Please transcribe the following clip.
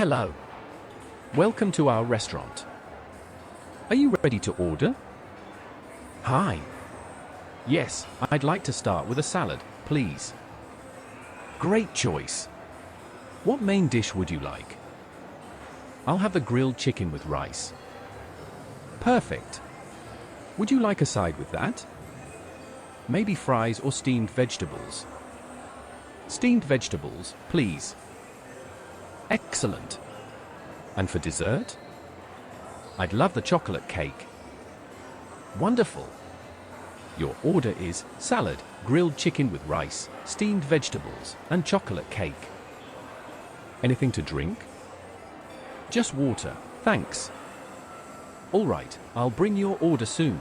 Hello. Welcome to our restaurant. Are you ready to order? Hi. Yes, I'd like to start with a salad, please. Great choice. What main dish would you like? I'll have the grilled chicken with rice. Perfect. Would you like a side with that? Maybe fries or steamed vegetables? Steamed vegetables, please. Excellent. And for dessert? I'd love the chocolate cake. Wonderful. Your order is salad, grilled chicken with rice, steamed vegetables, and chocolate cake. Anything to drink? Just water, thanks. All right, I'll bring your order soon.